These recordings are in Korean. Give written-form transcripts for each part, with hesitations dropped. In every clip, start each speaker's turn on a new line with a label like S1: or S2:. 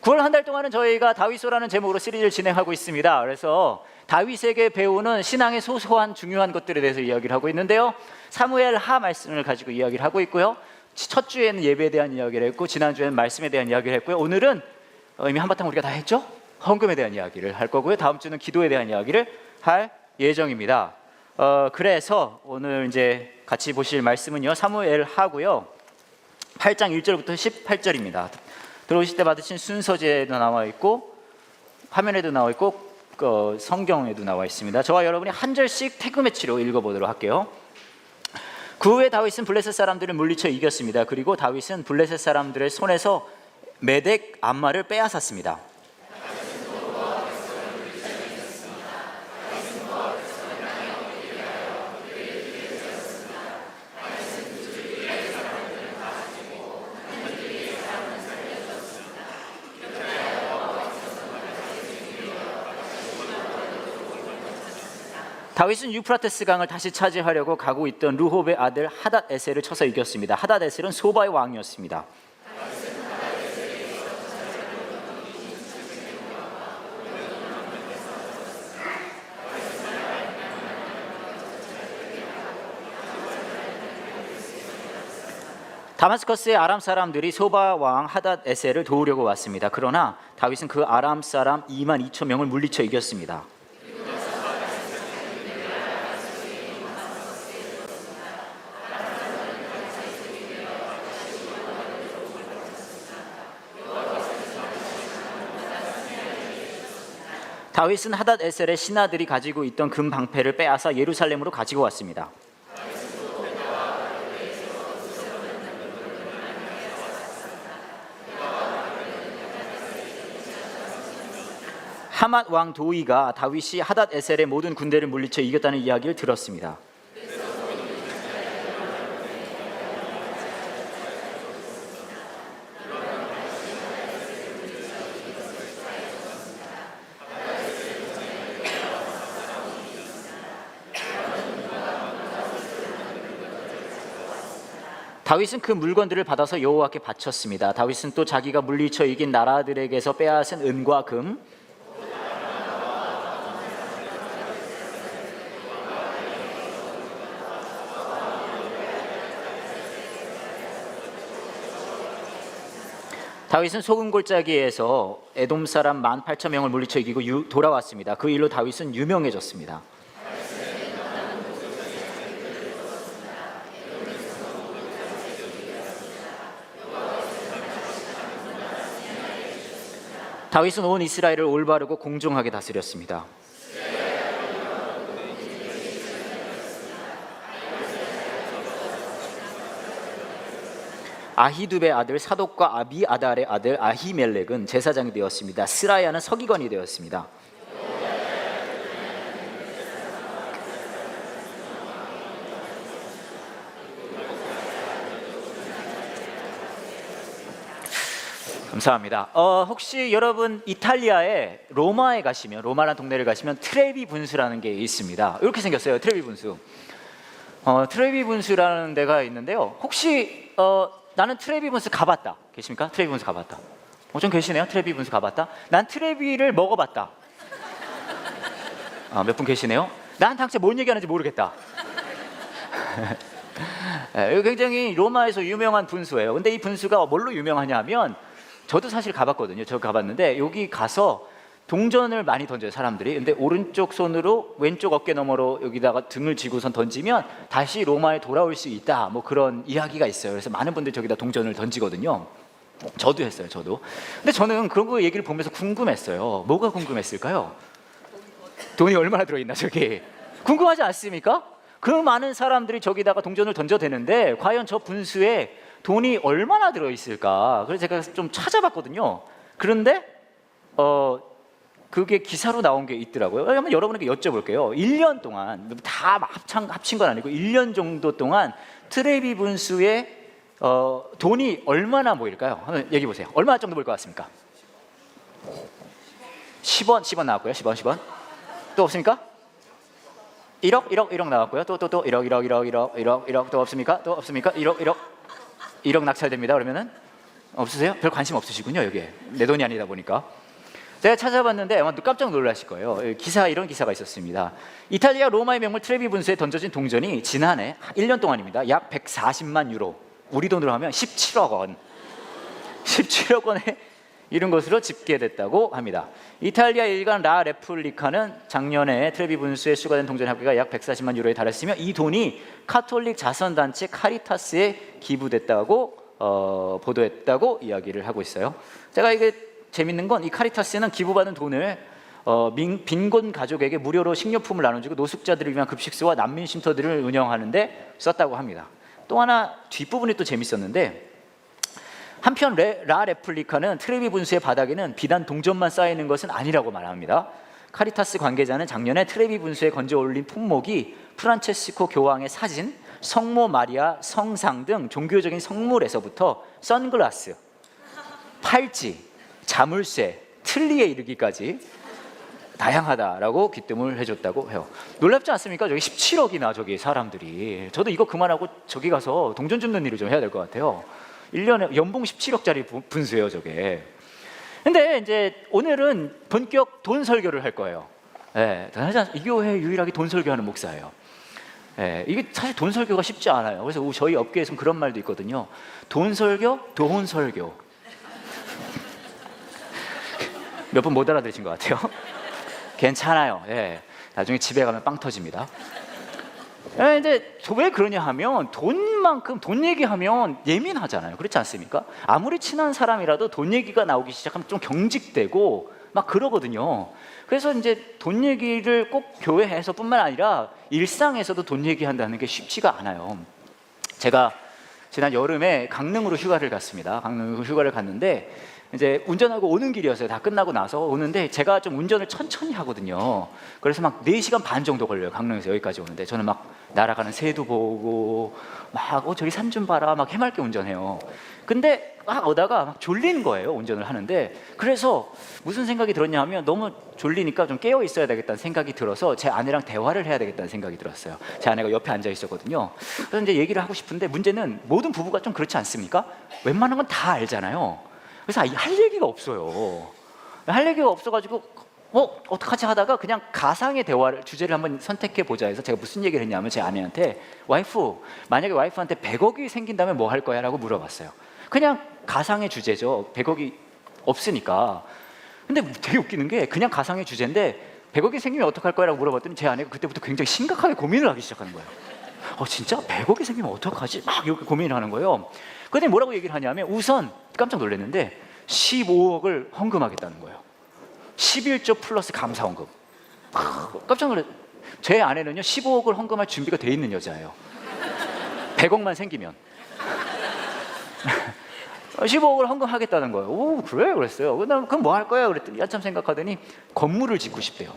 S1: 9월 한 달 동안은 저희가 다윗서라는 제목으로 시리즈를 진행하고 있습니다. 그래서 다윗에게 배우는 신앙의 소소한 중요한 것들에 대해서 이야기를 하고 있는데요. 사무엘 하 말씀을 가지고 이야기를 하고 있고요. 첫 주에는 예배에 대한 이야기를 했고, 지난주에는 말씀에 대한 이야기를 했고요. 오늘은 이미 한바탕 우리가 다 했죠? 헌금에 대한 이야기를 할 거고요. 다음 주는 기도에 대한 이야기를 할 예정입니다. 그래서 오늘 이제 같이 보실 말씀은요, 사무엘 하고요, 8장 1절부터 18절입니다. 들어오실 때 받으신 순서지에도 나와 있고 화면에도 나와 있고 성경에도 나와 있습니다. 저와 여러분이 한 절씩 태그 매치로 읽어보도록 할게요. 그 후에 다윗은 블레셋 사람들을 물리쳐 이겼습니다. 그리고 다윗은 블레셋 사람들의 손에서 메덱 암마를 빼앗았습니다. 다윗은 유프라테스 강을 다시 차지하려고 가고 있던 르홉의 아들 하닷 에셀을 쳐서 이겼습니다. 하닷 에셀은 소바의 왕이었습니다. 다마스커스의 아람 사람들이 소바 왕 하닷 에셀을 도우려고 왔습니다. 그러나 다윗은 그 아람 사람 2만 2천 명을 물리쳐 이겼습니다. 다윗은 하닷 에셀의 신하들이 가지고 있던 금 방패를 빼앗아 예루살렘으로 가지고 왔습니다. 하맛 왕 도이가 다윗이 하닷 에셀의 모든 군대를 물리쳐 이겼다는 이야기를 들었습니다. 다윗은 그 물건들을 받아서 여호와께 바쳤습니다. 다윗은 또 자기가 물리쳐 이긴 나라들에게서 빼앗은 은과 금, 다윗은 소금 골짜기에서 에돔 사람 18,000명을 물리쳐 이기고 돌아왔습니다. 그 일로 다윗은 유명해졌습니다. 다윗은 온 이스라엘을 올바르고 공정하게 다스렸습니다. 아히두베의 아들 사독과 아비아달의 아들 아히멜렉은 제사장이 되었습니다. 스라야는 서기관이 되었습니다. 감사합니다. 혹시 여러분 이탈리아의 로마에 가시면, 로마라는 동네를 가시면 트레비 분수라는 게 있습니다. 이렇게 생겼어요. 트레비 분수. 트레비 분수라는 데가 있는데요. 혹시 나는 트레비 분수 가봤다 계십니까? 트레비 분수 가봤다. 좀 계시네요. 트레비 분수 가봤다. 난 트레비를 먹어봤다. 몇 분 계시네요. 난 당최 뭔 얘기하는지 모르겠다. 네, 굉장히 로마에서 유명한 분수예요. 근데 이 분수가 뭘로 유명하냐면, 저도 사실 가봤거든요. 저 가봤는데 여기 가서 동전을 많이 던져요, 사람들이. 근데 오른쪽 손으로 왼쪽 어깨 너머로 여기다가 등을 쥐고선 던지면 다시 로마에 돌아올 수 있다, 뭐 그런 이야기가 있어요. 그래서 많은 분들이 저기다 동전을 던지거든요. 저도 했어요, 저도. 근데 저는 그런 거 얘기를 보면서 궁금했어요. 뭐가 궁금했을까요? 돈이 얼마나 들어있나, 저기. 궁금하지 않습니까? 그 많은 사람들이 저기다가 동전을 던져대는데 과연 저 분수에 돈이 얼마나 들어있을까? 그래서 제가 좀 찾아봤거든요. 그런데 그게 기사로 나온 게 있더라고요. 한번 여러분에게 여쭤볼게요. 1년 동안, 다 합친 건 아니고 1년 정도 동안 트레비 분수에 돈이 얼마나 모일까요? 한번 얘기해 보세요. 얼마 정도 모일 것 같습니까? 10원 나왔고요. 10원. 또 없습니까? 1억 나왔고요. 또 1억 또 없습니까? 1억 낙찰됩니다. 그러면은 없으세요? 별 관심 없으시군요. 여기에 내 돈이 아니다 보니까. 제가 찾아봤는데 아마 깜짝 놀라실 거예요. 이런 기사가 있었습니다. 이탈리아 로마의 명물 트레비 분수에 던져진 동전이 지난해 1년 동안입니다. 약 140만 유로, 우리 돈으로 하면 17억 원, 17억 원에 이른 것으로 집계됐다고 합니다. 이탈리아 일간 라 레플리카는 작년에 트레비 분수에 수거된 동전의 합계가 약 140만 유로에 달했으며 이 돈이 카톨릭 자선단체 카리타스에 기부됐다고 보도했다고 이야기를 하고 있어요. 제가 이게 재밌는 건 이 카리타스는 기부받은 돈을 빈곤 가족에게 무료로 식료품을 나눠주고 노숙자들을 위한 급식소와 난민 쉼터들을 운영하는데 썼다고 합니다. 또 하나 뒷부분이 또 재밌었는데, 한편 라 레플리카는 트레비 분수의 바닥에는 비단 동전만 쌓이는 것은 아니라고 말합니다. 카리타스 관계자는 작년에 트레비 분수에 건져 올린 품목이 프란체스코 교황의 사진, 성모 마리아 성상 등 종교적인 성물에서부터 선글라스, 팔찌, 자물쇠, 틀니에 이르기까지 다양하다라고 귀뜸을 해줬다고 해요. 놀랍지 않습니까? 저기 17억이나 저기 사람들이. 저도 이거 그만하고 저기 가서 동전 줍는 일을 좀 해야 될 것 같아요. 1년에 연봉 17억짜리 분수예요, 저게. 근데 이제 오늘은 본격 돈 설교를 할 거예요. 이 교회 유일하게 돈 설교하는 목사예요. 이게 사실 돈 설교가 쉽지 않아요. 그래서 저희 업계에서는 그런 말도 있거든요. 돈 설교, 돈 설교. 몇 분 못 알아들으신 것 같아요. 괜찮아요. 나중에 집에 가면 빵 터집니다. 이제 왜 그러냐 하면 돈 얘기하면 예민하잖아요. 그렇지 않습니까? 아무리 친한 사람이라도 돈 얘기가 나오기 시작하면 좀 경직되고 막 그러거든요. 그래서 이제 돈 얘기를 꼭 교회에서뿐만 아니라 일상에서도 돈 얘기한다는 게 쉽지가 않아요. 제가 지난 여름에 강릉으로 휴가를 갔습니다. 강릉으로 휴가를 갔는데 이제 운전하고 오는 길이었어요. 다 끝나고 나서 오는데 제가 좀 운전을 천천히 하거든요. 그래서 막 4시간 반 정도 걸려요. 강릉에서 여기까지 오는데 저는 막 날아가는 새도 보고 막 저기 산 좀 봐라 막 해맑게 운전해요. 근데 막 오다가 막 졸리는 거예요. 운전을 하는데. 그래서 무슨 생각이 들었냐 하면 너무 졸리니까 좀 깨어 있어야 되겠다는 생각이 들어서 제 아내랑 대화를 해야 되겠다는 생각이 들었어요. 제 아내가 옆에 앉아 있었거든요. 그래서 이제 얘기를 하고 싶은데 문제는 모든 부부가 좀 그렇지 않습니까? 웬만한 건 다 알잖아요. 그래서 할 얘기가 없어요. 할 얘기가 없어가지고 어떡하지 하다가 그냥 가상의 대화를 주제를 한번 선택해 보자 해서 제가 무슨 얘기를 했냐면 제 아내한테 만약에 와이프한테 100억이 생긴다면 뭐 할 거야? 라고 물어봤어요. 그냥 가상의 주제죠. 100억이 없으니까. 근데 되게 웃기는 게 그냥 가상의 주제인데 100억이 생기면 어떡할 거야? 라고 물어봤더니 제 아내가 그때부터 굉장히 심각하게 고민을 하기 시작하는 거예요. 진짜 100억이 생기면 어떡하지? 막 이렇게 고민을 하는 거예요. 그런데 뭐라고 얘기를 하냐면 우선 깜짝 놀랐는데 15억을 헌금하겠다는 거예요. 11조 플러스 감사 헌금. 깜짝 놀랐어요. 제 아내는요 15억을 헌금할 준비가 돼 있는 여자예요. 100억만 생기면 15억을 헌금하겠다는 거예요. 오 그래? 그랬어요. 그럼 뭐 할 거야? 그랬더니 한참 생각하더니 건물을 짓고 싶대요.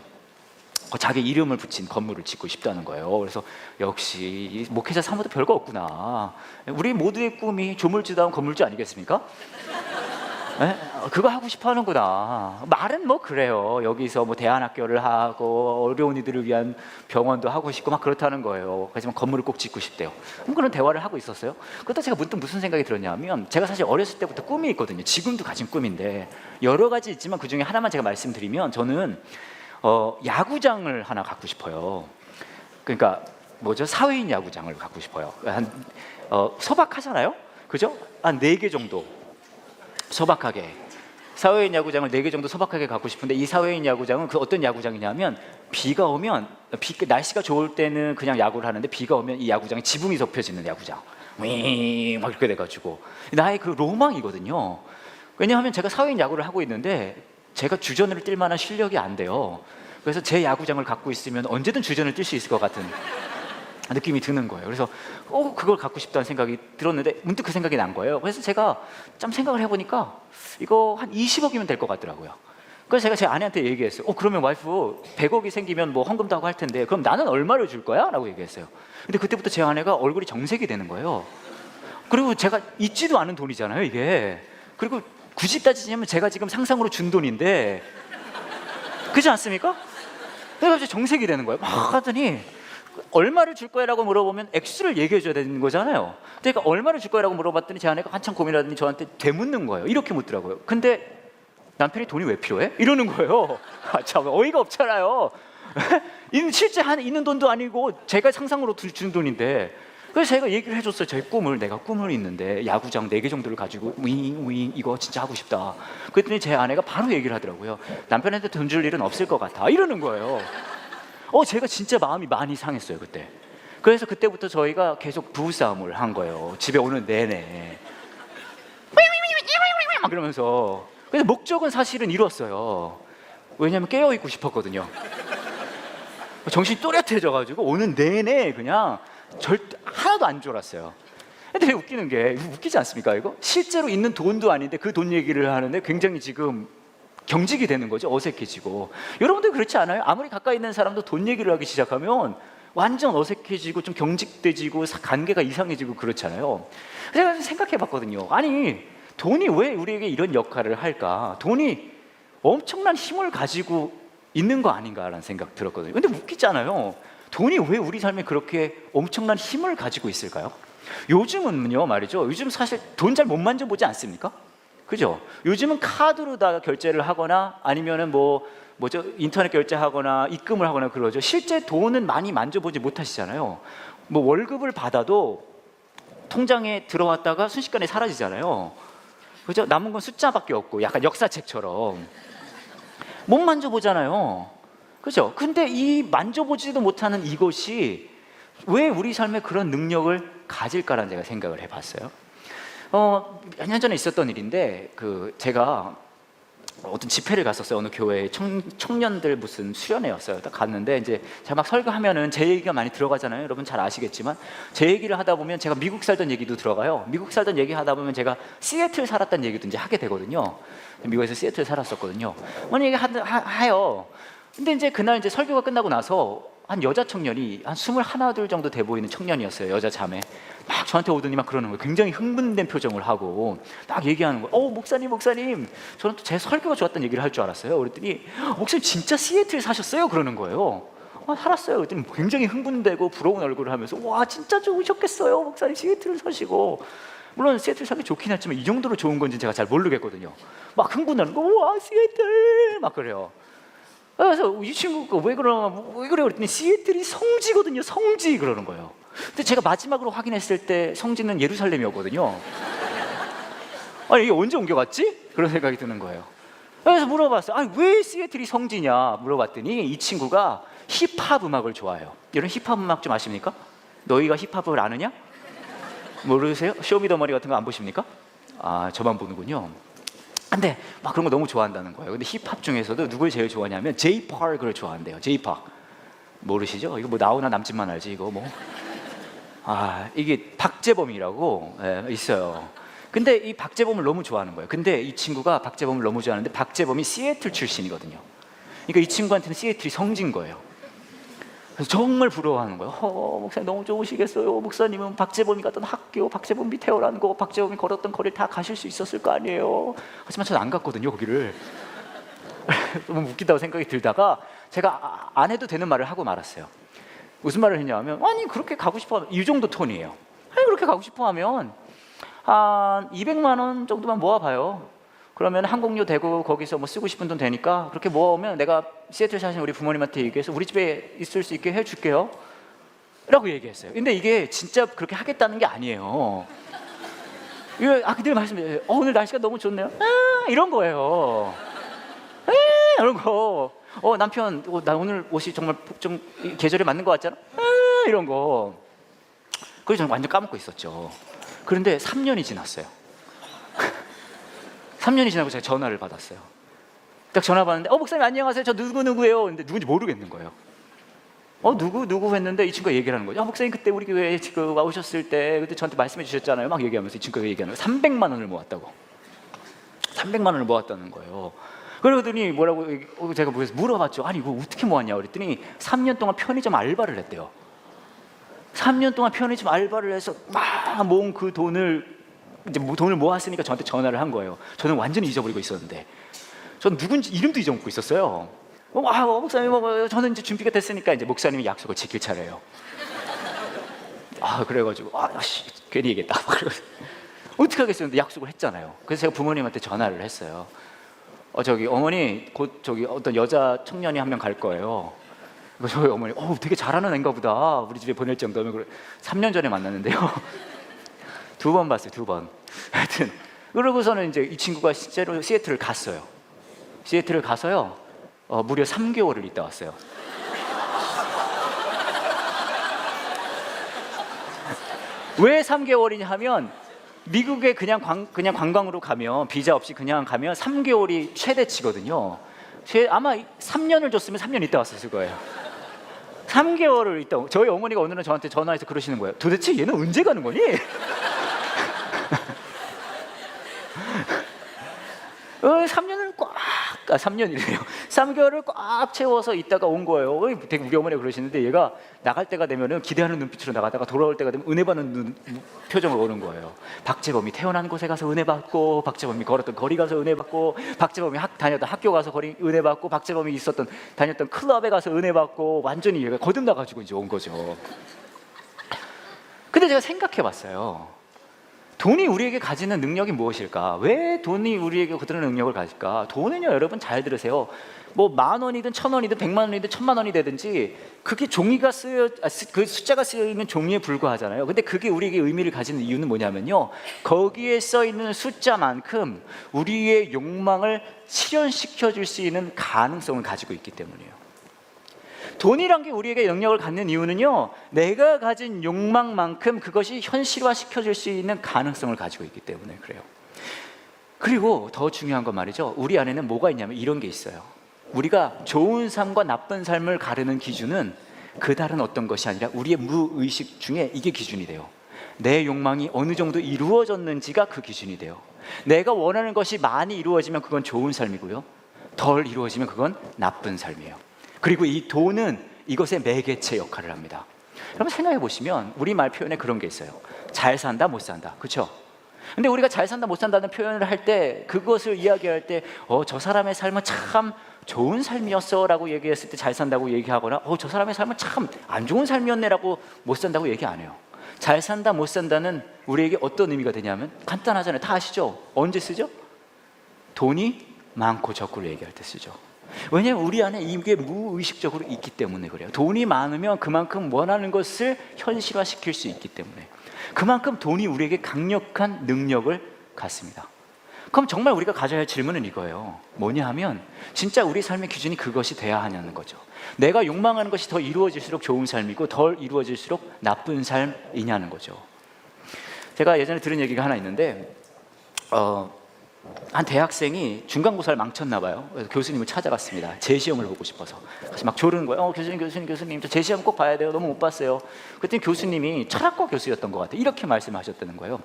S1: 자기 이름을 붙인 건물을 짓고 싶다는 거예요. 그래서 역시 목회자 사모도 별거 없구나. 우리 모두의 꿈이 조물주다운 건물주 아니겠습니까? 그거 하고 싶어 하는구나. 말은 뭐 그래요. 여기서 뭐 대안학교를 하고 어려운 이들을 위한 병원도 하고 싶고 막 그렇다는 거예요. 하지만 건물을 꼭 짓고 싶대요. 그런 대화를 하고 있었어요. 그러다 제가 문득 무슨 생각이 들었냐면 제가 사실 어렸을 때부터 꿈이 있거든요. 지금도 가진 꿈인데 여러 가지 있지만 그중에 하나만 제가 말씀드리면 저는 야구장을 하나 갖고 싶어요. 그러니까 사회인 야구장을 갖고 싶어요. 소박하잖아요, 그죠? 한 4개 정도 소박하게 사회인 야구장을 4개 정도 소박하게 갖고 싶은데 이 사회인 야구장은 어떤 야구장이냐면 비가 오면 날씨가 좋을 때는 그냥 야구를 하는데 비가 오면 이 야구장에 지붕이 덮여지는 야구장. 막 이렇게 돼가지고 나의 그 로망이거든요. 왜냐하면 제가 사회인 야구를 하고 있는데 제가 주전을 뛸 만한 실력이 안 돼요. 그래서 제 야구장을 갖고 있으면 언제든 주전을 뛸 수 있을 것 같은 느낌이 드는 거예요. 그래서 그걸 갖고 싶다는 생각이 들었는데 문득 그 생각이 난 거예요. 그래서 제가 좀 생각을 해보니까 이거 한 20억이면 될 것 같더라고요. 그래서 제가 제 아내한테 얘기했어요. 그러면 와이프 100억이 생기면 뭐 헌금도 하고 할 텐데 그럼 나는 얼마를 줄 거야? 라고 얘기했어요. 근데 그때부터 제 아내가 얼굴이 정색이 되는 거예요. 그리고 제가 있지도 않은 돈이잖아요, 이게. 그리고 굳이 따지자면 제가 지금 상상으로 준 돈인데 그렇지 않습니까? 그래서 갑자기 정색이 되는 거예요. 막 하더니 얼마를 줄 거야라고 물어보면 액수를 얘기해 줘야 되는 거잖아요. 그러니까 얼마를 줄 거야라고 물어봤더니 제 아내가 한참 고민하더니 저한테 되묻는 거예요. 이렇게 묻더라고요. 근데 남편이 돈이 왜 필요해? 이러는 거예요. 참 어이가 없잖아요. 실제 있는 돈도 아니고 제가 상상으로 준 돈인데. 그래서 제가 얘기를 해줬어요. 제 꿈을, 내가 꿈을 있는데 야구장 4개 정도를 가지고 윙 이거 진짜 하고 싶다. 그랬더니 제 아내가 바로 얘기를 하더라고요. 남편한테 돈 줄 일은 없을 것 같아. 이러는 거예요. 제가 진짜 마음이 많이 상했어요 그때. 그래서 그때부터 저희가 계속 부부싸움을 한 거예요. 집에 오는 내내 막 그러면서. 그래서 목적은 사실은 이뤘어요. 왜냐면 깨어있고 싶었거든요. 정신이 또렷해져가지고 오는 내내 그냥 절대 하나도 안 졸았어요. 근데 웃기는 게, 웃기지 않습니까 이거? 실제로 있는 돈도 아닌데 그 돈 얘기를 하는데 굉장히 지금 경직이 되는 거죠. 어색해지고. 여러분들 그렇지 않아요? 아무리 가까이 있는 사람도 돈 얘기를 하기 시작하면 완전 어색해지고 좀 경직돼지고 관계가 이상해지고 그렇잖아요. 제가 생각해 봤거든요. 아니 돈이 왜 우리에게 이런 역할을 할까? 돈이 엄청난 힘을 가지고 있는 거 아닌가라는 생각 들었거든요. 근데 웃기잖아요. 돈이 왜 우리 삶에 그렇게 엄청난 힘을 가지고 있을까요? 요즘은요 말이죠. 요즘 사실 돈 잘 못 만져보지 않습니까? 그죠? 요즘은 카드로 다 결제를 하거나 아니면은 뭐죠? 인터넷 결제하거나 입금을 하거나 그러죠. 실제 돈은 많이 만져보지 못하시잖아요. 뭐 월급을 받아도 통장에 들어왔다가 순식간에 사라지잖아요. 그죠? 남은 건 숫자밖에 없고 약간 역사책처럼 못 만져보잖아요. 그죠? 근데 이 만져보지도 못하는 이것이 왜 우리 삶에 그런 능력을 가질까라는 제가 생각을 해봤어요. 몇 년 전에 있었던 일인데 제가 어떤 집회를 갔었어요. 어느 교회에 청년들 무슨 수련회였어요. 딱 갔는데 이제 제가 막 설교하면은 제 얘기가 많이 들어가잖아요. 여러분 잘 아시겠지만 제 얘기를 하다 보면 제가 미국 살던 얘기도 들어가요. 미국 살던 얘기 하다 보면 제가 시애틀 살았다는 얘기도 이제 하게 되거든요. 미국에서 시애틀 살았었거든요. 어느 얘기 하요. 근데 이제 그날 이제 설교가 끝나고 나서 한 여자 청년이 한 21, 2 정도 돼 보이는 청년이었어요. 여자 자매. 막 저한테 오더니 막 그러는 거예요. 굉장히 흥분된 표정을 하고 막 얘기하는 거예요. 목사님 저는 또 제 설교가 좋았다는 얘기를 할 줄 알았어요. 그랬더니 목사님 진짜 시애틀 사셨어요? 그러는 거예요. 살았어요. 그랬더니 굉장히 흥분되고 부러운 얼굴을 하면서 와 진짜 좋으셨겠어요. 목사님 시애틀을 사시고. 물론 시애틀 사기 좋긴 했지만 이 정도로 좋은 건지 제가 잘 모르겠거든요. 막 흥분하는 거. 와 시애틀 막 그래요. 그래서 이 친구가 왜 그래 그랬더니 시애틀이 성지거든요. 성지 그러는 거예요. 근데 제가 마지막으로 확인했을 때 성지는 예루살렘이었거든요. 아니 이게 언제 옮겨갔지? 그런 생각이 드는 거예요. 그래서 물어봤어요. 왜 시애틀이 성지냐 물어봤더니 이 친구가 힙합 음악을 좋아해요. 여러분 힙합 음악 좀 아십니까? 너희가 힙합을 아느냐? 모르세요? 쇼미더머니 같은 거 안 보십니까? 저만 보는군요. 근데 막 그런 거 너무 좋아한다는 거예요. 근데 힙합 중에서도 누굴 제일 좋아하냐면 제이팍을 좋아한대요. 제이팍 모르시죠? 이거 뭐 나오나 남짓만 알지 이거 뭐. 이게 박재범이라고 있어요. 근데 이 박재범을 너무 좋아하는 거예요. 근데 이 친구가 박재범을 너무 좋아하는데 박재범이 시애틀 출신이거든요. 그러니까 이 친구한테는 시애틀이 성지인 거예요. 그래서 정말 부러워하는 거예요. 목사님 너무 좋으시겠어요. 목사님은 박재범이 갔던 학교, 박재범이 태어난 거, 박재범이 걸었던 거리를 다 가실 수 있었을 거 아니에요. 하지만 저는 안 갔거든요 거기를. 너무 웃기다고 생각이 들다가 제가 안 해도 되는 말을 하고 말았어요. 무슨 말을 했냐면 그렇게 가고 싶어 이 정도 톤이에요. 그렇게 가고 싶어 하면 한 200만 원 정도만 모아봐요. 그러면 항공료 대고 거기서 뭐 쓰고 싶은 돈 되니까 그렇게 모아오면 내가 시애틀 사시는 우리 부모님한테 얘기해서 우리 집에 있을 수 있게 해줄게요 라고 얘기했어요. 근데 이게 진짜 그렇게 하겠다는 게 아니에요. 그들 말씀드려요. 오늘 날씨가 너무 좋네요. 이런 거예요. 이런 거. 남편 나 오늘 옷이 정말 좀 계절에 맞는 것 같잖아. 이런 거. 그래서 저는 완전 까먹고 있었죠. 그런데 3년이 지났어요. 3년이 지나고 제가 전화를 받았어요. 딱 전화 받았는데 목사님 안녕하세요. 저 누구예요. 근데 누군지 모르겠는 거예요. 누구 했는데 이 친구가 얘기를 하는 거죠. 목사님 그때 우리 교회에 지금 와오셨을 때 그때 저한테 말씀해 주셨잖아요. 막 얘기하면서 이 친구가 얘기하는 거예요. 300만 원을 모았다고. 300만 원을 모았다는 거예요. 그러더니 뭐라고 제가 물어봤죠. 이거 어떻게 모았냐 그랬더니 3년 동안 편의점 알바를 했대요. 3년 동안 편의점 알바를 해서 막 모은 그 돈을 이제 돈을 모았으니까 저한테 전화를 한 거예요. 저는 완전히 잊어버리고 있었는데 저는 누군지 이름도 잊어먹고 있었어요. 목사님, 저는 이제 준비가 됐으니까 이제 목사님이 약속을 지킬 차례예요. 그래가지고 괜히 얘기했다. 어떻게 하겠어요? 근데 약속을 했잖아요. 그래서 제가 부모님한테 전화를 했어요. 어머니, 곧 어떤 여자 청년이 한 명 갈 거예요. 저희 어머니, 되게 잘하는 애인가 보다. 우리 집에 보낼 정도면. 그래. 3년 전에 만났는데요. 2번 봤어요, 2번. 하여튼 그러고서는 이제 이 친구가 실제로 시애틀을 갔어요. 시애틀을 가서요, 무려 3개월을 있다 왔어요. 왜 3개월이냐 하면, 미국에 그냥 관광으로 가면, 비자 없이 그냥 가면 3개월이 최대치거든요. 아마 3년을 줬으면 3년 있다 왔었을 거예요. 3개월을 있다. 저희 어머니가 오늘은 저한테 전화해서 그러시는 거예요. 도대체 얘는 언제 가는 거니? 3년을 3년이래요. 3개월을 꽉 채워서 있다가 온 거예요. 되게 우리 어머니가 그러시는데, 얘가 나갈 때가 되면은 기대하는 눈빛으로 나가다가 돌아올 때가 되면 은혜 받는 표정을 오는 거예요. 박재범이 태어난 곳에 가서 은혜 받고, 박재범이 걸었던 거리 가서 은혜 받고, 박재범이 다녔던 학교 가서 은혜 받고, 박재범이 다녔던 클럽에 가서 은혜 받고, 완전히 얘가 거듭나가지고 이제 온 거죠. 근데 제가 생각해 봤어요. 돈이 우리에게 가지는 능력이 무엇일까? 왜 돈이 우리에게 그런 능력을 가질까? 돈은요, 여러분 잘 들으세요. 뭐 10,000원이든 1,000원이든 1,000,000원이든 1,000,000원이 되든지, 그게 종이가 그 숫자가 쓰여 있는 종이에 불과하잖아요. 근데 그게 우리에게 의미를 가지는 이유는 뭐냐면요, 거기에 써 있는 숫자만큼 우리의 욕망을 실현시켜 줄 수 있는 가능성을 가지고 있기 때문이에요. 돈이란 게 우리에게 영역을 갖는 이유는요, 내가 가진 욕망만큼 그것이 현실화시켜줄 수 있는 가능성을 가지고 있기 때문에 그래요. 그리고 더 중요한 건 말이죠, 우리 안에는 뭐가 있냐면 이런 게 있어요. 우리가 좋은 삶과 나쁜 삶을 가르는 기준은 그다른 어떤 것이 아니라 우리의 무의식 중에 이게 기준이 돼요. 내 욕망이 어느 정도 이루어졌는지가 그 기준이 돼요. 내가 원하는 것이 많이 이루어지면 그건 좋은 삶이고요, 덜 이루어지면 그건 나쁜 삶이에요. 그리고 이 돈은 이것의 매개체 역할을 합니다. 여러분 생각해 보시면 우리말 표현에 그런 게 있어요. 잘 산다, 못 산다. 그렇죠? 근데 우리가 잘 산다, 못 산다는 표현을 할 때, 그것을 이야기할 때 저 사람의 삶은 참 좋은 삶이었어 라고 얘기했을 때 잘 산다고 얘기하거나, 저 사람의 삶은 참 안 좋은 삶이었네 라고 못 산다고 얘기 안 해요. 잘 산다, 못 산다는 우리에게 어떤 의미가 되냐면 간단하잖아요. 다 아시죠? 언제 쓰죠? 돈이 많고 적고를 얘기할 때 쓰죠. 왜냐하면 우리 안에 이게 무의식적으로 있기 때문에 그래요. 돈이 많으면 그만큼 원하는 것을 현실화시킬 수 있기 때문에, 그만큼 돈이 우리에게 강력한 능력을 갖습니다. 그럼 정말 우리가 가져야 할 질문은 이거예요. 뭐냐 하면, 진짜 우리 삶의 기준이 그것이 돼야 하냐는 거죠. 내가 욕망하는 것이 더 이루어질수록 좋은 삶이고 덜 이루어질수록 나쁜 삶이냐는 거죠. 제가 예전에 들은 얘기가 하나 있는데, 한 대학생이 중간고사를 망쳤나 봐요. 그래서 교수님을 찾아갔습니다. 재시험을 보고 싶어서. 그래서 막 조르는 거예요. 교수님, 저 재시험 꼭 봐야 돼요. 너무 못 봤어요. 그랬더니 교수님이 철학과 교수였던 것 같아요. 이렇게 말씀하셨다는 거예요.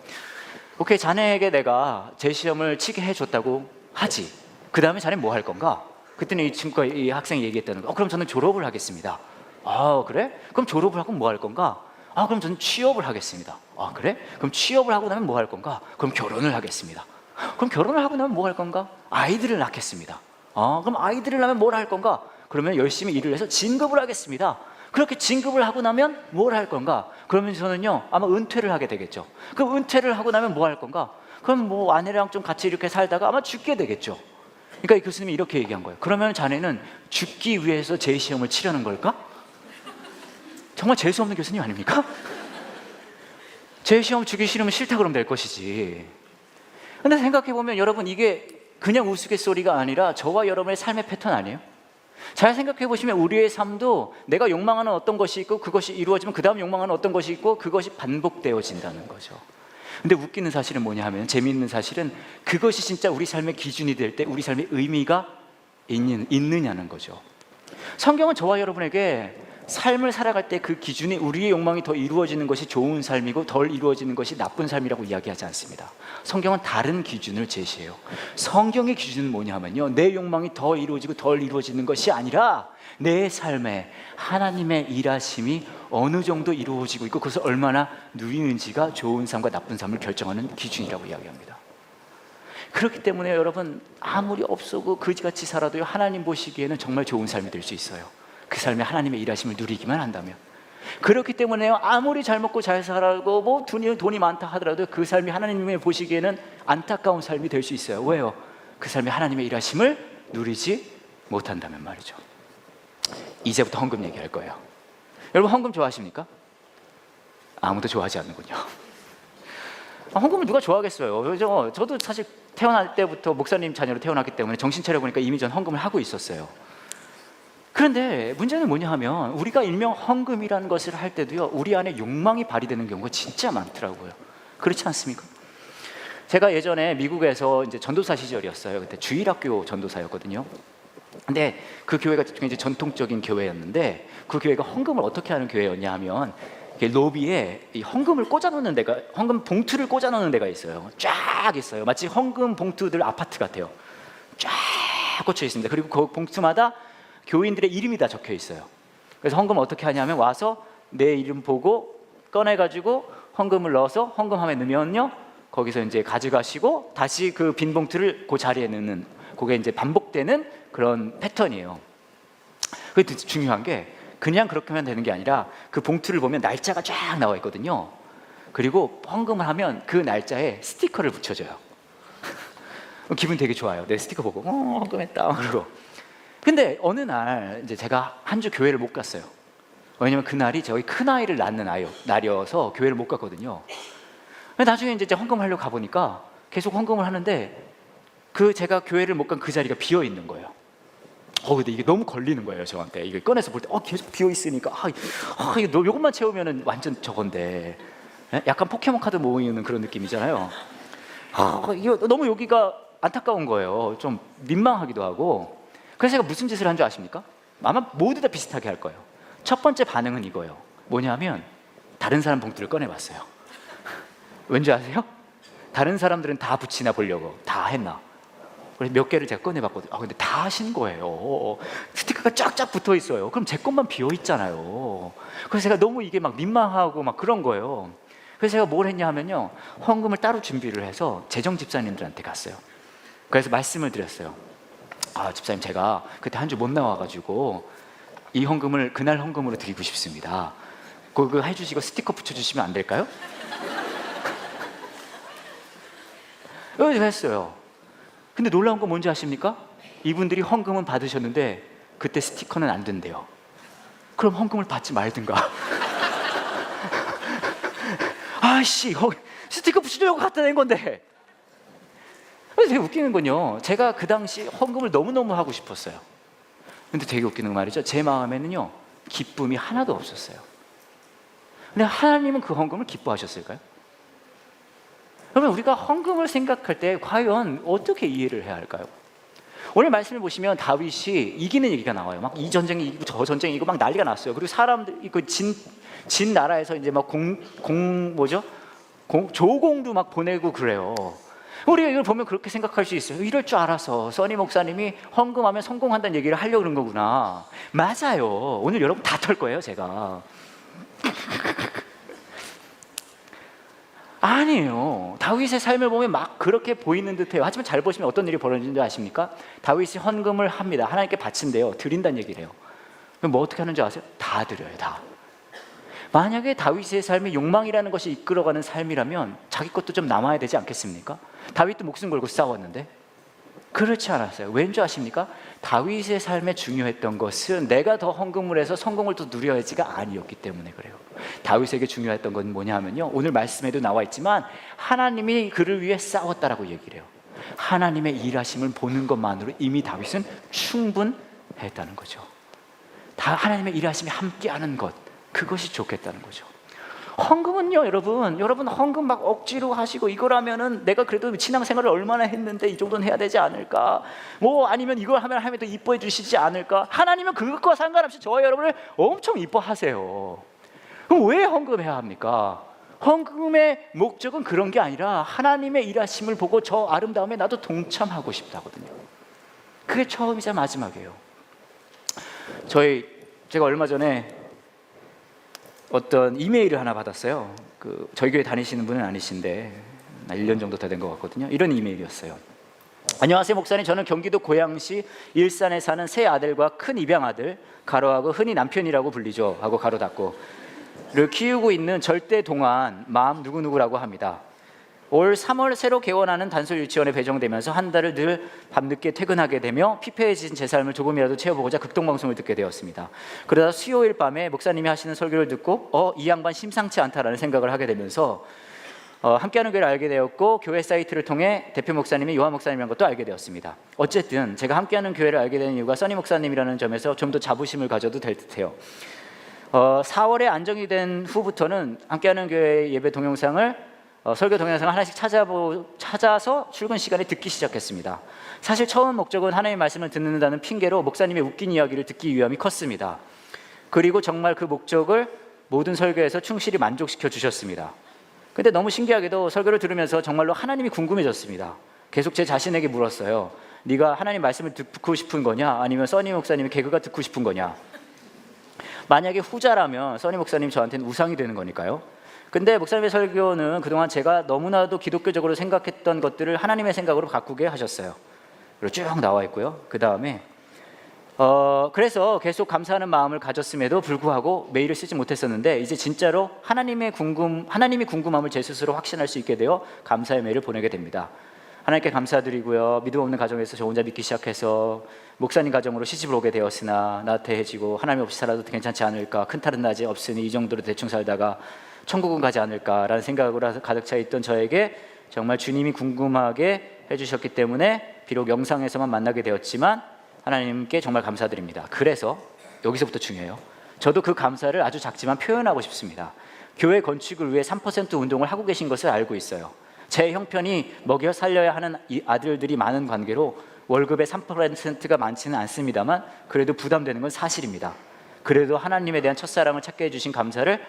S1: 오케이, 자네에게 내가 재시험을 치게 해줬다고 하지. 그 다음에 자네 뭐 할 건가? 그랬더니 이 학생이 얘기했다는 거예요. 그럼 저는 졸업을 하겠습니다. 그래? 그럼 졸업을 하고 뭐 할 건가? 그럼 저는 취업을 하겠습니다. 그래? 그럼 취업을 하고 나면 뭐 할 건가? 그럼 결혼을 하겠습니다. 그럼 결혼을 하고 나면 뭐 할 건가? 아이들을 낳겠습니다. 그럼 아이들을 낳으면 뭘 할 건가? 그러면 열심히 일을 해서 진급을 하겠습니다. 그렇게 진급을 하고 나면 뭘 할 건가? 그러면 저는요, 아마 은퇴를 하게 되겠죠. 그럼 은퇴를 하고 나면 뭐 할 건가? 그럼 뭐 아내랑 좀 같이 이렇게 살다가 아마 죽게 되겠죠. 그러니까 이 교수님이 이렇게 얘기한 거예요. 그러면 자네는 죽기 위해서 재시험을 치려는 걸까? 정말 재수 없는 교수님 아닙니까? 재시험 주기 싫으면 싫다 그러면 될 것이지. 근데 생각해보면 여러분, 이게 그냥 우스갯소리가 아니라 저와 여러분의 삶의 패턴 아니에요? 잘 생각해보시면 우리의 삶도 내가 욕망하는 어떤 것이 있고 그것이 이루어지면 그 다음 욕망하는 어떤 것이 있고 그것이 반복되어진다는 거죠. 근데 웃기는 사실은 뭐냐 하면, 재미있는 사실은 그것이 진짜 우리 삶의 기준이 될 때 우리 삶의 의미가 있느냐는 거죠. 성경은 저와 여러분에게 삶을 살아갈 때 그 기준이 우리의 욕망이 더 이루어지는 것이 좋은 삶이고 덜 이루어지는 것이 나쁜 삶이라고 이야기하지 않습니다. 성경은 다른 기준을 제시해요. 성경의 기준은 뭐냐 하면요, 내 욕망이 더 이루어지고 덜 이루어지는 것이 아니라 내 삶에 하나님의 일하심이 어느 정도 이루어지고 있고 그것을 얼마나 누리는지가 좋은 삶과 나쁜 삶을 결정하는 기준이라고 이야기합니다. 그렇기 때문에 여러분, 아무리 없어고 거지같이 살아도요, 하나님 보시기에는 정말 좋은 삶이 될 수 있어요. 그 삶에 하나님의 일하심을 누리기만 한다면. 그렇기 때문에요, 아무리 잘 먹고 잘 살고 뭐 돈이 많다 하더라도 그 삶이 하나님이 보시기에는 안타까운 삶이 될 수 있어요. 왜요? 그 삶에 하나님의 일하심을 누리지 못한다면 말이죠. 이제부터 헌금 얘기할 거예요. 여러분, 헌금 좋아하십니까? 아무도 좋아하지 않는군요. 헌금을 누가 좋아하겠어요? 저도 사실 태어날 때부터 목사님 자녀로 태어났기 때문에 정신 차려보니까 이미 전 헌금을 하고 있었어요. 그런데 문제는 뭐냐 하면, 우리가 일명 헌금이라는 것을 할 때도요, 우리 안에 욕망이 발휘되는 경우가 진짜 많더라고요. 그렇지 않습니까? 제가 예전에 미국에서 이제 전도사 시절이었어요. 그때 주일학교 전도사였거든요. 근데 그 교회가 굉장히 전통적인 교회였는데, 그 교회가 헌금을 어떻게 하는 교회였냐 하면, 로비에 이 헌금을 꽂아놓는 데가, 헌금 봉투를 꽂아놓는 데가 있어요. 쫙 있어요. 마치 헌금 봉투들 아파트 같아요. 쫙 꽂혀 있습니다. 그리고 그 봉투마다 교인들의 이름이 다 적혀 있어요. 그래서 헌금을 어떻게 하냐면, 와서 내 이름 보고 꺼내가지고 헌금을 넣어서 헌금함에 넣으면요, 거기서 이제 가져가시고 다시 그 빈 봉투를 그 자리에 넣는, 그게 이제 반복되는 그런 패턴이에요. 그게 중요한 게, 그냥 그렇게 하면 되는 게 아니라 그 봉투를 보면 날짜가 쫙 나와 있거든요. 그리고 헌금을 하면 그 날짜에 스티커를 붙여줘요. 기분 되게 좋아요. 내 스티커 보고 헌금했다 그러고. 근데 어느 날 이제 제가 한 주 교회를 못 갔어요. 왜냐면 그날이 저희 큰아이를 낳는 날이어서 교회를 못 갔거든요. 나중에 이제 헌금하려고 가보니까 계속 헌금을 하는데, 제가 교회를 못 간 그 자리가 비어 있는 거예요. 근데 이게 너무 걸리는 거예요, 저한테. 이걸 꺼내서 볼 때 계속 비어 있으니까 이거 요것만 채우면은 완전 저건데, 약간 포켓몬 카드 모으는 그런 느낌이잖아요. 이거 너무 여기가 안타까운 거예요. 좀 민망하기도 하고. 그래서 제가 무슨 짓을 한 줄 아십니까? 아마 모두 다 비슷하게 할 거예요. 첫 번째 반응은 이거예요. 뭐냐면, 다른 사람 봉투를 꺼내봤어요. 왠지 아세요? 다른 사람들은 다 붙이나 보려고 다 했나. 그래서 몇 개를 제가 꺼내봤거든요. 근데 다 하신 거예요. 스티커가 쫙쫙 붙어 있어요. 그럼 제 것만 비어 있잖아요. 그래서 제가 너무 이게 막 민망하고 막 그런 거예요. 그래서 제가 뭘 했냐 하면요, 헌금을 따로 준비를 해서 재정 집사님들한테 갔어요. 그래서 말씀을 드렸어요. 집사님, 제가 그때 한 주 못 나와가지고 이 헌금을 그날 헌금으로 드리고 싶습니다. 그거 해주시고 스티커 붙여주시면 안 될까요? 했어요. 근데 놀라운 건 뭔지 아십니까? 이분들이 헌금은 받으셨는데 그때 스티커는 안 된대요. 그럼 헌금을 받지 말든가. 스티커 붙이려고 갖다 낸 건데. 되게 웃기는 건요, 제가 그 당시 헌금을 너무너무 하고 싶었어요. 근데 되게 웃기는 거 말이죠, 제 마음에는요 기쁨이 하나도 없었어요. 근데 하나님은 그 헌금을 기뻐하셨을까요? 그러면 우리가 헌금을 생각할 때 과연 어떻게 이해를 해야 할까요? 오늘 말씀을 보시면 다윗이 이기는 얘기가 나와요. 막 이 전쟁이 이기고 저 전쟁이 이기고 막 난리가 났어요. 그리고 사람들 진 나라에서 이제 막 조공도 막 보내고 그래요. 우리가 이걸 보면 그렇게 생각할 수 있어요. 이럴 줄 알아서 써니 목사님이 헌금하면 성공한다는 얘기를 하려고 그런 거구나. 맞아요. 오늘 여러분 다 털 거예요, 제가. 아니에요. 다윗의 삶을 보면 막 그렇게 보이는 듯해요. 하지만 잘 보시면 어떤 일이 벌어지는지 아십니까? 다윗이 헌금을 합니다. 하나님께 바친대요. 드린다는 얘기를 해요. 그럼 뭐 어떻게 하는지 아세요? 다 드려요, 다. 만약에 다윗의 삶이 욕망이라는 것이 이끌어가는 삶이라면 자기 것도 좀 남아야 되지 않겠습니까? 다윗도 목숨 걸고 싸웠는데 그렇지 않았어요. 왠지 아십니까? 다윗의 삶에 중요했던 것은 내가 더 헌금을 해서 성공을 더 누려야지가 아니었기 때문에 그래요. 다윗에게 중요했던 건 뭐냐 하면요, 오늘 말씀에도 나와 있지만 하나님이 그를 위해 싸웠다라고 얘기를 해요. 하나님의 일하심을 보는 것만으로 이미 다윗은 충분했다는 거죠. 다 하나님의 일하심이 함께하는 것, 그것이 좋겠다는 거죠. 헌금은요, 여러분 헌금 막 억지로 하시고 이거라면은 내가 그래도 신앙생활을 얼마나 했는데 이 정도는 해야 되지 않을까? 뭐 아니면 이걸 하면 하나님이 더 이뻐해 주시지 않을까? 하나님은 그것과 상관없이 저와 여러분을 엄청 이뻐하세요. 그럼 왜 헌금해야 합니까? 헌금의 목적은 그런 게 아니라 하나님의 일하심을 보고 저 아름다움에 나도 동참하고 싶다거든요. 그게 처음이자 마지막이에요. 제가 얼마 전에 어떤 이메일을 하나 받았어요. 저희 교회 다니시는 분은 아니신데 1년 정도 다 된 것 같거든요. 이런 이메일이었어요. 안녕하세요 목사님, 저는 경기도 고양시 일산에 사는 세 아들과 큰 입양아들 가로하고 흔히 남편이라고 불리죠 하고 가로 닫고 를 키우고 있는 절대 동안 마음 누구누구라고 합니다. 올 3월 새로 개원하는 단솔 유치원에 배정되면서 한 달을 늘 밤늦게 퇴근하게 되며 피폐해진 제 삶을 조금이라도 채워보고자 극동방송을 듣게 되었습니다. 그러다 수요일 밤에 목사님이 하시는 설교를 듣고 이 양반 심상치 않다라는 생각을 하게 되면서 함께하는 교회를 알게 되었고 교회 사이트를 통해 대표 목사님이 요한 목사님이라는 것도 알게 되었습니다. 어쨌든 제가 함께하는 교회를 알게 된 이유가 써니 목사님이라는 점에서 좀 더 자부심을 가져도 될 듯해요. 4월에 안정이 된 후부터는 함께하는 교회 예배 동영상을 설교 동영상을 하나씩 찾아서 출근 시간에 듣기 시작했습니다. 사실 처음 목적은 하나님의 말씀을 듣는다는 핑계로 목사님의 웃긴 이야기를 듣기 위함이 컸습니다. 그리고 정말 그 목적을 모든 설교에서 충실히 만족시켜 주셨습니다. 근데 너무 신기하게도 설교를 들으면서 정말로 하나님이 궁금해졌습니다. 계속 제 자신에게 물었어요. 네가 하나님 말씀을 듣고 싶은 거냐? 아니면 써니 목사님의 개그가 듣고 싶은 거냐? 만약에 후자라면 써니 목사님 저한테는 우상이 되는 거니까요. 근데 목사님의 설교는 그동안 제가 너무나도 기독교적으로 생각했던 것들을 하나님의 생각으로 바꾸게 하셨어요. 그리고 쭉 나와 있고요. 그 다음에 그래서 계속 감사하는 마음을 가졌음에도 불구하고 메일을 쓰지 못했었는데 이제 진짜로 하나님이 궁금함을 제 스스로 확신할 수 있게 되어 감사의 메일을 보내게 됩니다. 하나님께 감사드리고요. 믿음 없는 가정에서 저 혼자 믿기 시작해서 목사님 가정으로 시집을 오게 되었으나 나태해지고 하나님 없이 살아도 괜찮지 않을까, 큰 탈은 나지 없으니 이 정도로 대충 살다가 천국은 가지 않을까라는 생각으로 가득 차 있던 저에게 정말 주님이 궁금하게 해주셨기 때문에 비록 영상에서만 만나게 되었지만 하나님께 정말 감사드립니다. 그래서 여기서부터 중요해요. 저도 그 감사를 아주 작지만 표현하고 싶습니다. 교회 건축을 위해 3% 운동을 하고 계신 것을 알고 있어요. 제 형편이 먹여 살려야 하는 이 아들들이 많은 관계로 월급의 3%가 많지는 않습니다만 그래도 부담되는 건 사실입니다. 그래도 하나님에 대한 첫사랑을 찾게 해주신 감사를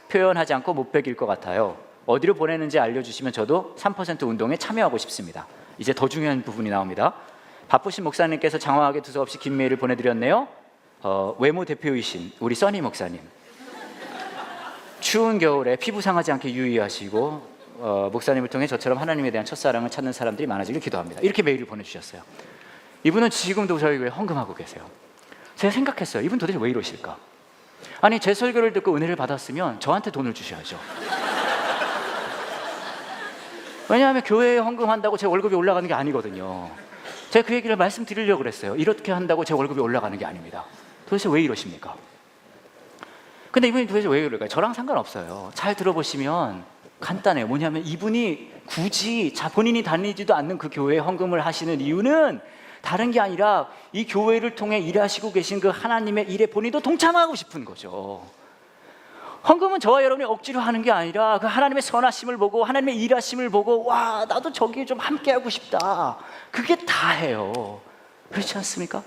S1: 표현하지 않고 못 베길 것 같아요. 어디로 보내는지 알려주시면 저도 3% 운동에 참여하고 싶습니다. 이제 더 중요한 부분이 나옵니다. 바쁘신 목사님께서 장황하게 두서없이 긴 메일을 보내드렸네요. 외모 대표이신 우리 써니 목사님, 추운 겨울에 피부 상하지 않게 유의하시고 목사님을 통해 저처럼 하나님에 대한 첫사랑을 찾는 사람들이 많아지길 기도합니다. 이렇게 메일을 보내주셨어요. 이분은 지금도 저희 교회에 헌금하고 계세요. 제가 생각했어요. 이분 도대체 왜 이러실까? 아니 제 설교를 듣고 은혜를 받았으면 저한테 돈을 주셔야죠. 왜냐하면 교회에 헌금한다고 제 월급이 올라가는 게 아니거든요. 제가 그 얘기를 말씀드리려고 그랬어요. 이렇게 한다고 제 월급이 올라가는 게 아닙니다. 도대체 왜 이러십니까? 근데 이분이 도대체 왜 이럴까요? 저랑 상관없어요. 잘 들어보시면 간단해요. 뭐냐면 이분이 굳이 본인이 다니지도 않는 그 교회에 헌금을 하시는 이유는 다른 게 아니라 이 교회를 통해 일하시고 계신 그 하나님의 일에 본인도 동참하고 싶은 거죠. 헌금은 저와 여러분이 억지로 하는 게 아니라 그 하나님의 선하심을 보고 하나님의 일하심을 보고 와 나도 저기에 좀 함께하고 싶다. 그게 다예요. 그렇지 않습니까?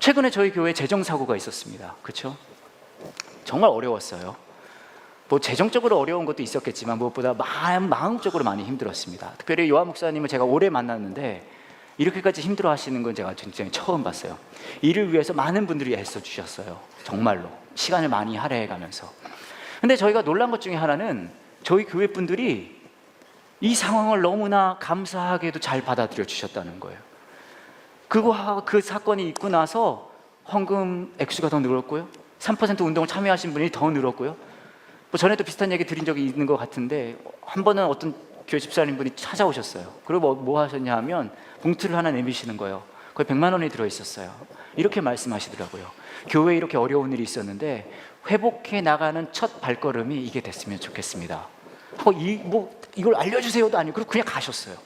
S1: 최근에 저희 교회에 재정사고가 있었습니다. 그렇죠? 정말 어려웠어요. 뭐 재정적으로 어려운 것도 있었겠지만 무엇보다 마음적으로 많이 힘들었습니다. 특별히 요한 목사님을 제가 오래 만났는데 이렇게까지 힘들어 하시는 건 제가 진짜 처음 봤어요. 이를 위해서 많은 분들이 애써주셨어요. 정말로 시간을 많이 할애해가면서. 근데 저희가 놀란 것 중에 하나는 저희 교회 분들이 이 상황을 너무나 감사하게도 잘 받아들여 주셨다는 거예요. 그 사건이 있고 나서 헌금 액수가 더 늘었고요, 3% 운동을 참여하신 분이 더 늘었고요. 뭐 전에도 비슷한 얘기 드린 적이 있는 것 같은데 한 번은 어떤 교회 집사님분이 찾아오셨어요. 그리고 뭐 하셨냐 하면 봉투를 하나 내미시는 거예요. 거의 100만 원이 들어있었어요. 이렇게 말씀하시더라고요. 교회에 이렇게 어려운 일이 있었는데 회복해 나가는 첫 발걸음이 이게 됐으면 좋겠습니다. 이걸 알려주세요도 아니고 그냥 가셨어요.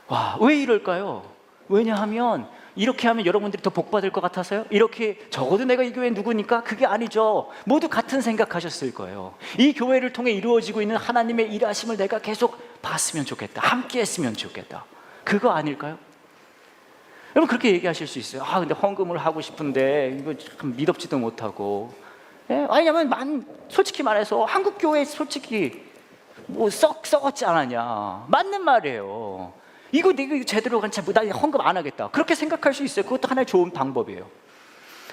S1: 와, 왜 이럴까요? 왜냐하면 이렇게 하면 여러분들이 더 복받을 것 같아서요? 이렇게 적어도 내가 이 교회 누구니까? 그게 아니죠. 모두 같은 생각하셨을 거예요. 이 교회를 통해 이루어지고 있는 하나님의 일하심을 내가 계속 봤으면 좋겠다. 함께 했으면 좋겠다. 그거 아닐까요? 여러분 그렇게 얘기하실 수 있어요. 근데 헌금을 하고 싶은데 이거 참 미덥지도 못하고. 왜냐면 솔직히 말해서 한국 교회 솔직히 뭐 썩었지 않았냐. 맞는 말이에요. 이거 내가 제대로 나 헌금 안 하겠다. 그렇게 생각할 수 있어요. 그것도 하나의 좋은 방법이에요.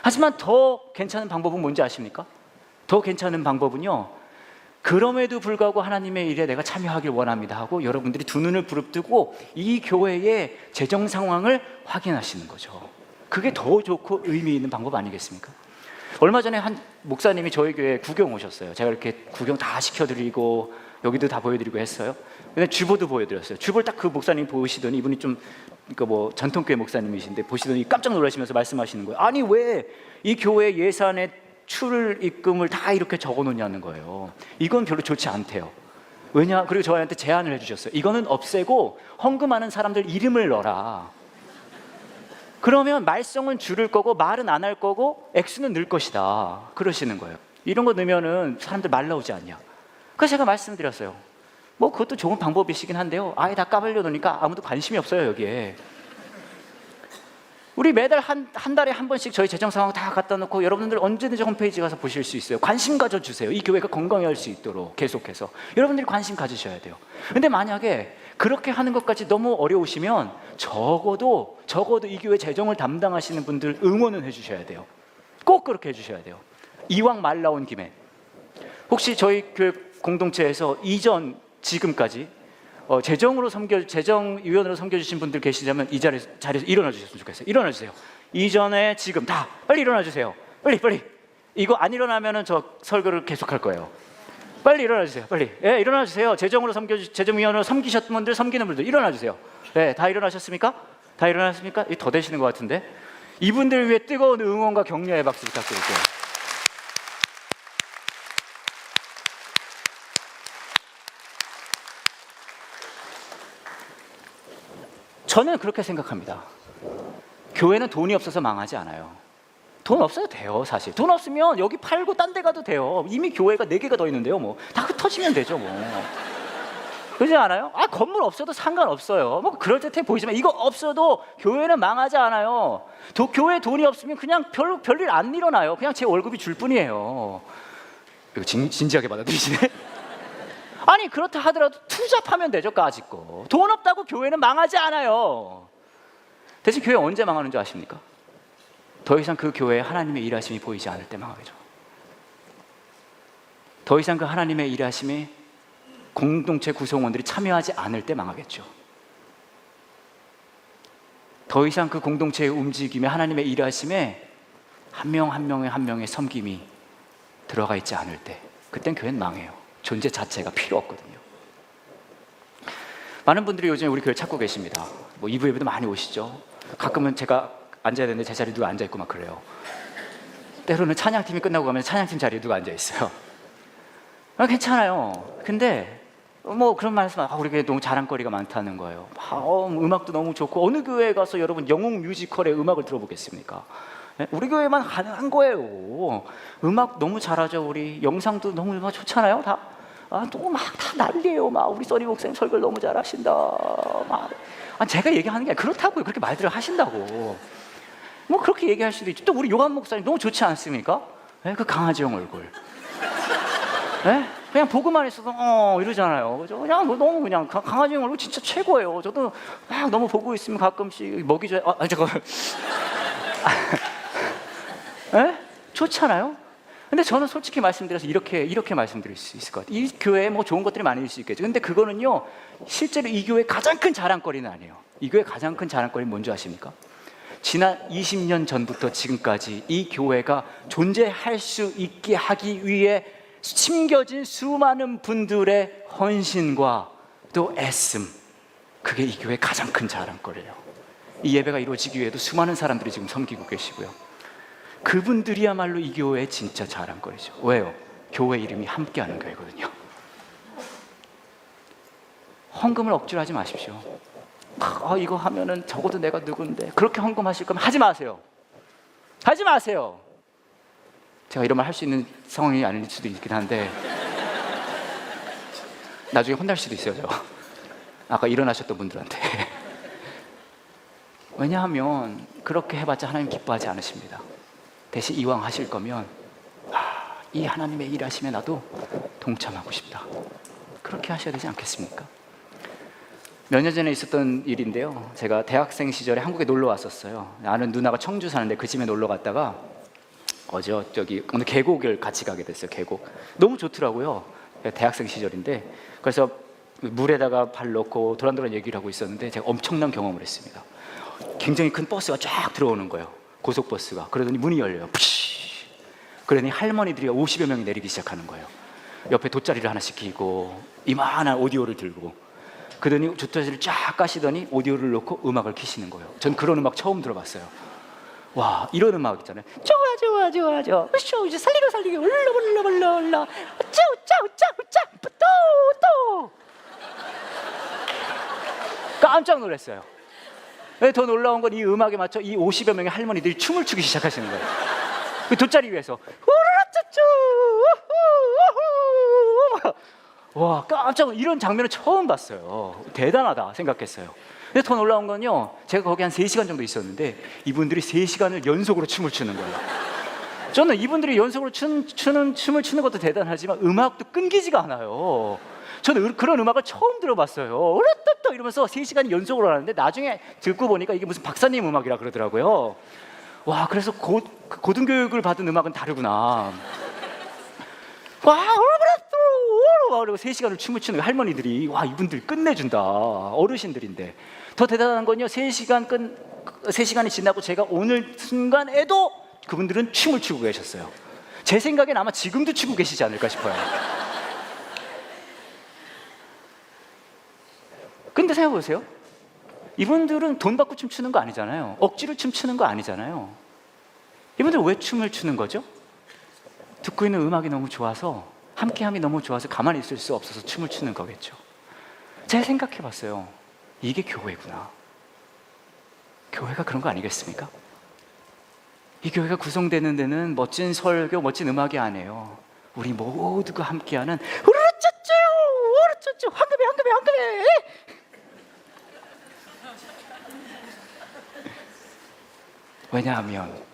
S1: 하지만 더 괜찮은 방법은 뭔지 아십니까? 더 괜찮은 방법은요, 그럼에도 불구하고 하나님의 일에 내가 참여하길 원합니다 하고 여러분들이 두 눈을 부릅뜨고 이 교회의 재정 상황을 확인하시는 거죠. 그게 더 좋고 의미 있는 방법 아니겠습니까? 얼마 전에 한 목사님이 저희 교회에 구경 오셨어요. 제가 이렇게 구경 다 시켜드리고 여기도 다 보여드리고 했어요. 근데 주보도 보여드렸어요. 주보를 딱 그 목사님 보시더니 이분이 좀 그러니까 뭐 전통교회 목사님이신데 보시더니 깜짝 놀라시면서 말씀하시는 거예요. 아니 왜 이 교회 예산에 출입금을 다 이렇게 적어놓냐는 거예요. 이건 별로 좋지 않대요. 왜냐? 그리고 저희한테 제안을 해주셨어요. 이거는 없애고 헌금하는 사람들 이름을 넣어라. 그러면 말썽은 줄을 거고 말은 안 할 거고 액수는 늘 것이다. 그러시는 거예요. 이런 거 넣으면은 사람들 말 나오지 않냐. 그래서 제가 말씀드렸어요. 뭐 그것도 좋은 방법이시긴 한데요. 아예 다 까발려 놓으니까 아무도 관심이 없어요 여기에. 우리 매달 한 달에 한 번씩 저희 재정 상황 다 갖다 놓고 여러분들 언제든지 홈페이지 가서 보실 수 있어요. 관심 가져주세요. 이 교회가 건강할 수 있도록 계속해서 여러분들이 관심 가지셔야 돼요. 근데 만약에 그렇게 하는 것까지 너무 어려우시면 적어도 이 교회 재정을 담당하시는 분들 응원은 해주셔야 돼요. 꼭 그렇게 해주셔야 돼요. 이왕 말 나온 김에 혹시 저희 교회 공동체에서 이전 지금까지 재정위원으로 섬겨주신 분들 계시자면 이 자리에서 일어나 주셨으면 좋겠어요. 일어나 주세요. 이전에 지금 다 빨리 일어나 주세요. 빨리. 이거 안 일어나면은 저 설교를 계속할 거예요. 빨리 일어나 주세요. 빨리. 예, 일어나 주세요. 재정위원으로 섬기셨던 분들, 섬기는 분들 일어나 주세요. 네, 다 일어나셨습니까? 다 일어났습니까? 더 되시는 것 같은데. 이분들 위해 뜨거운 응원과 격려의 박수 부탁드릴게요. 저는 그렇게 생각합니다. 교회는 돈이 없어서 망하지 않아요. 돈 없어도 돼요, 사실. 돈 없으면 여기 팔고 딴 데 가도 돼요. 이미 교회가 4개가 더 있는데요, 뭐. 다 흩어지면 되죠, 뭐. 그러지 않아요? 건물 없어도 상관없어요. 뭐 그럴듯해 보이지만 이거 없어도 교회는 망하지 않아요. 교회에 돈이 없으면 그냥 별일 안 일어나요. 그냥 제 월급이 줄 뿐이에요. 이거 진지하게 받아들이시네? 아니 그렇다 하더라도 투잡하면 되죠. 까짓 거. 돈 없다고 교회는 망하지 않아요. 대신 교회 언제 망하는 줄 아십니까? 더 이상 그 교회에 하나님의 일하심이 보이지 않을 때 망하겠죠. 더 이상 그 하나님의 일하심이 공동체 구성원들이 참여하지 않을 때 망하겠죠. 더 이상 그 공동체의 움직임에 하나님의 일하심에 한 명의 섬김이 들어가 있지 않을 때 그땐 교회는 망해요. 존재 자체가 필요 없거든요. 많은 분들이 요즘에 우리 교회 찾고 계십니다. 뭐 2부 예배도 많이 오시죠. 가끔은 제가 앉아야 되는데 제 자리에 누가 앉아있고 막 그래요. 때로는 찬양팀이 끝나고 가면 찬양팀 자리에 누가 앉아있어요. 괜찮아요. 근데 뭐 그런 말씀, 우리 교회 너무 자랑거리가 많다는 거예요. 음악도 너무 좋고 어느 교회에 가서 여러분 영웅 뮤지컬의 음악을 들어보겠습니까? 우리 교회만 가능한 거예요. 음악 너무 잘하죠. 우리 영상도 너무 좋잖아요. 또 막 다 난리예요. 우리 써니 목사님 설교를 너무 잘하신다. 제가 얘기하는 게 그렇다고요. 그렇게 말들을 하신다고. 뭐 그렇게 얘기할 수도 있죠. 또 우리 요한 목사님 너무 좋지 않습니까? 그 강아지형 얼굴. 그냥 보고만 있어도 이러잖아요. 그죠? 그냥 너무 그냥 강아지형 얼굴 진짜 최고예요. 저도 막 너무 보고 있으면 가끔씩 먹이줘야. 잠깐만. 좋잖아요. 근데 저는 솔직히 말씀드려서 이렇게 말씀드릴 수 있을 것 같아요. 이 교회에 뭐 좋은 것들이 많을 수 있겠죠. 근데 그거는요, 실제로 이 교회의 가장 큰 자랑거리는 아니에요. 이 교회의 가장 큰 자랑거리는 뭔지 아십니까? 지난 20년 전부터 지금까지 이 교회가 존재할 수 있게 하기 위해 심겨진 수많은 분들의 헌신과 또 애씀, 그게 이 교회의 가장 큰 자랑거리예요. 이 예배가 이루어지기 위해도 수많은 사람들이 지금 섬기고 계시고요. 그분들이야말로 이 교회의 진짜 자랑거리죠. 왜요? 교회 이름이 함께하는 교회거든요. 헌금을 억지로 하지 마십시오. 이거 하면은 적어도 내가 누군데 그렇게 헌금하실 거면 하지 마세요. 하지 마세요. 제가 이런 말 할 수 있는 상황이 아닐 수도 있긴 한데 나중에 혼날 수도 있어요. 저 아까 일어나셨던 분들한테. 왜냐하면 그렇게 해봤자 하나님 기뻐하지 않으십니다. 대신 이왕 하실 거면 이 하나님의 일하심에 나도 동참하고 싶다. 그렇게 하셔야 되지 않겠습니까? 몇 년 전에 있었던 일인데요. 제가 대학생 시절에 한국에 놀러 왔었어요. 아는 누나가 청주 사는데 그 집에 놀러 갔다가 어느 계곡을 같이 가게 됐어요. 계곡 너무 좋더라고요. 대학생 시절인데, 그래서 물에다가 발 넣고 도란도란 얘기를 하고 있었는데 제가 엄청난 경험을 했습니다. 굉장히 큰 버스가 쫙 들어오는 거예요. 고속버스가. 그러더니 문이 열려요. 푸시. 그러더니 할머니들이 50여 명이 내리기 시작하는 거예요. 옆에 돗자리를 하나씩 끼고 이만한 오디오를 들고, 그러더니 돗자리를 쫙 까시더니 오디오를 놓고 음악을 켜시는 거예요. 전 그런 음악 처음 들어봤어요. 와, 이런 음악 있잖아요. 좋아 좋아 좋아 좋아 우쇼 이제 살리고 올라 우짜 또 깜짝 놀랐어요. 더 놀라운 건 이 음악에 맞춰 이 50여 명의 할머니들이 춤을 추기 시작하시는 거예요. 그 돗자리 위에서 와, 깜짝 이런 장면을 처음 봤어요. 대단하다 생각했어요. 근데 더 놀라운 건요, 제가 거기 한 3시간 정도 있었는데 이분들이 3시간을 연속으로 춤을 추는 거예요. 저는 이분들이 연속으로 춤을 추는 것도 대단하지만 음악도 끊기지가 않아요. 저는 그런 음악을 처음 들어봤어요. 으르뜨뜨 이러면서 3시간 연속으로 하는데 나중에 듣고 보니까 이게 무슨 박사님 음악이라 그러더라고요. 와, 그래서 고등교육을 받은 음악은 다르구나. 와, 그리고 3시간을 춤을 추는 할머니들이, 와, 이분들 끝내준다. 어르신들인데. 더 대단한 건요, 3시간이 지나고 제가 오늘 순간에도 그분들은 춤을 추고 계셨어요. 제 생각엔 아마 지금도 추고 계시지 않을까 싶어요. 근데 생각해보세요. 이분들은 돈 받고 춤추는 거 아니잖아요. 억지로 춤추는 거 아니잖아요. 이분들 왜 춤을 추는 거죠? 듣고 있는 음악이 너무 좋아서, 함께함이 너무 좋아서 가만히 있을 수 없어서 춤을 추는 거겠죠. 제가 생각해봤어요. 이게 교회구나. 교회가 그런 거 아니겠습니까? 이 교회가 구성되는 데는 멋진 설교, 멋진 음악이 아니에요. 우리 모두가 함께하는 우르쭈쭈 황금에 왜냐하면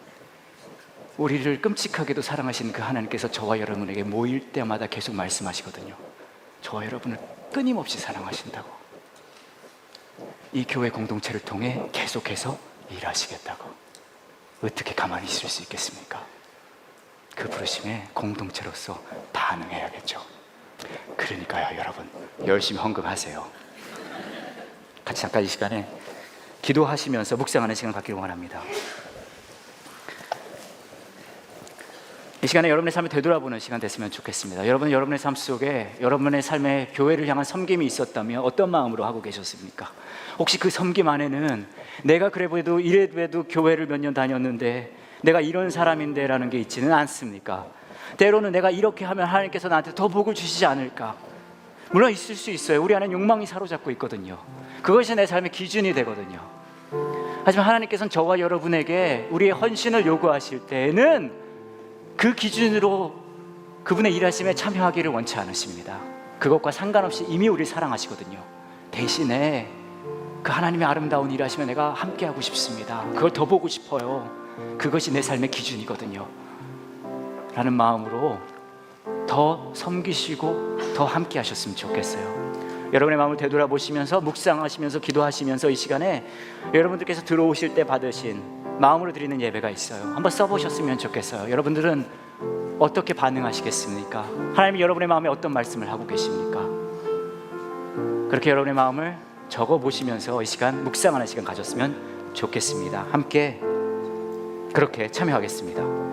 S1: 우리를 끔찍하게도 사랑하신 그 하나님께서 저와 여러분에게 모일 때마다 계속 말씀하시거든요. 저와 여러분을 끊임없이 사랑하신다고. 이 교회 공동체를 통해 계속해서 일하시겠다고. 어떻게 가만히 있을 수 있겠습니까? 그 부르심에 공동체로서 반응해야겠죠. 그러니까요, 여러분, 열심히 헌금하세요. 같이 잠깐 이 시간에 기도하시면서 묵상하는 시간 갖기를 원합니다. 이 시간에 여러분의 삶을 되돌아보는 시간 됐으면 좋겠습니다. 여러분의 삶 속에 여러분의 삶에 교회를 향한 섬김이 있었다면 어떤 마음으로 하고 계셨습니까? 혹시 그 섬김 안에는 내가 그래도 이래도 교회를 몇 년 다녔는데 내가 이런 사람인데 라는 게 있지는 않습니까? 때로는 내가 이렇게 하면 하나님께서 나한테 더 복을 주시지 않을까? 물론 있을 수 있어요. 우리 안에 욕망이 사로잡고 있거든요. 그것이 내 삶의 기준이 되거든요. 하지만 하나님께서는 저와 여러분에게 우리의 헌신을 요구하실 때에는 그 기준으로 그분의 일하심에 참여하기를 원치 않으십니다. 그것과 상관없이 이미 우리를 사랑하시거든요. 대신에 그 하나님의 아름다운 일하심에 내가 함께하고 싶습니다. 그걸 더 보고 싶어요. 그것이 내 삶의 기준이거든요. 라는 마음으로 더 섬기시고 더 함께 하셨으면 좋겠어요. 여러분의 마음을 되돌아보시면서 묵상하시면서 기도하시면서 이 시간에 여러분들께서 들어오실 때 받으신 마음으로 드리는 예배가 있어요. 한번 써보셨으면 좋겠어요. 여러분들은 어떻게 반응하시겠습니까? 하나님이 여러분의 마음에 어떤 말씀을 하고 계십니까? 그렇게 여러분의 마음을 적어보시면서 이 시간 묵상하는 시간 가졌으면 좋겠습니다. 함께 그렇게 참여하겠습니다.